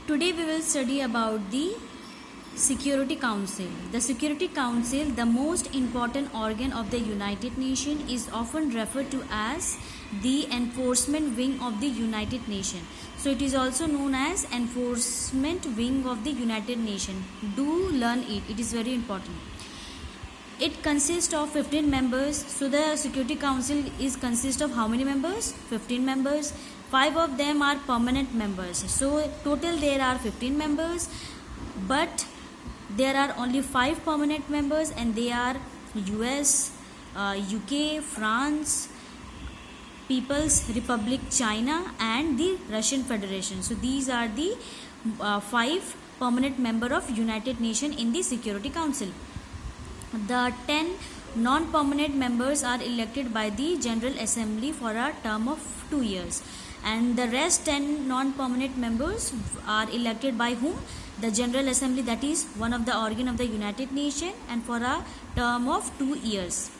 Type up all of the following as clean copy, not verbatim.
Today we will study about the Security Council. The Security Council, the most important organ of the United Nations, is often referred to as the enforcement wing of the United Nations. So it is also known as enforcement wing of the United Nations. Do learn it. It is very important. It consists of 15 members. So the Security Council consists of how many members? 15 members. 5 of them are permanent members. So total there are 15 members, but there are only 5 permanent members, and they are US, UK, France, People's Republic China, and the Russian Federation. So these are the 5 permanent member of United Nations in the Security Council. The 10 non-permanent members are elected by the General Assembly for a term of 2 years, and the rest 10 non-permanent members are elected by whom? The General Assembly, that is one of the organ of the United Nations, and for a term of 2 years.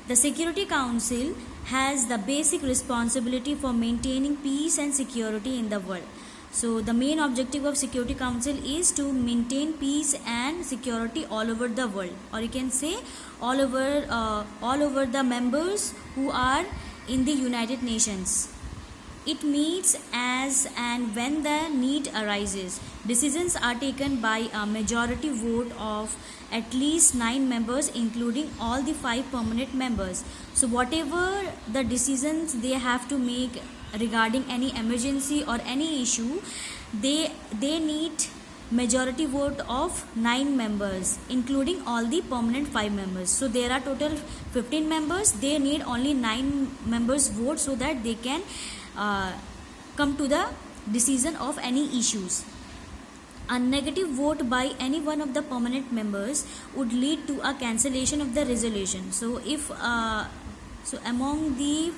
The Security Council has the basic responsibility for maintaining peace and security in the world. So the main objective of Security Council is to maintain peace and security all over the world, or you can say all over the members who are in the United Nations. It meets as and when the need arises. Decisions are taken by a majority vote of at least 9 members, including all the 5 permanent members. So whatever the decisions they have to make regarding any emergency or any issue, they need majority vote of 9 members, including all the permanent 5 members. So there are total 15 members. They need only 9 members vote so that they can come to the decision of any issues. A negative vote by any one of the permanent members would lead to a cancellation of the resolution. So if among the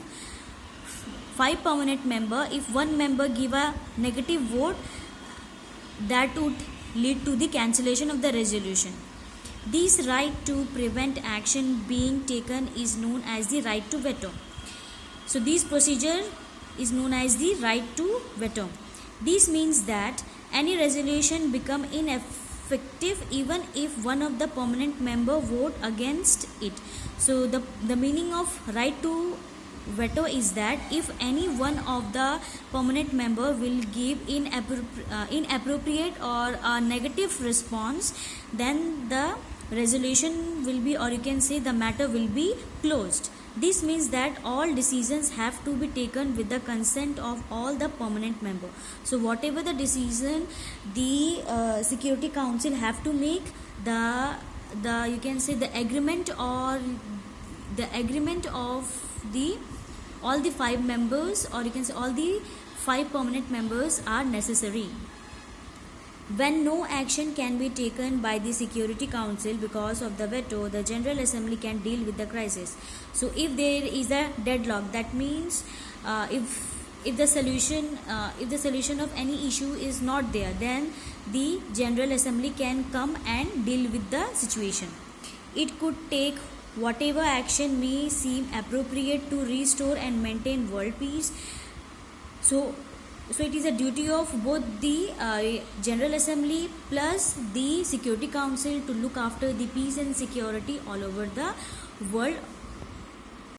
5 permanent member, if one member give a negative vote, that would lead to the cancellation of the resolution. This right to prevent action being taken is known as the right to veto. So this procedure is known as the right to veto. This means that any resolution become ineffective even if one of the permanent member vote against it. So the meaning of right to veto is that if any one of the permanent member will give inappropriate or a negative response, then the resolution will be, or you can say the matter will be closed. This means that all decisions have to be taken with the consent of all the permanent member. So whatever the decision the Security Council have to make, the you can say the agreement of the all the 5 members, or you can say all the 5 permanent members are necessary. When no action can be taken by the Security Council because of the veto, the General Assembly can deal with the crisis. So if there is a deadlock, that means if the solution of any issue is not there, then the General Assembly can come and deal with the situation. It could take whatever action may seem appropriate to restore and maintain world peace. So it is a duty of both the General Assembly plus the Security Council to look after the peace and security all over the world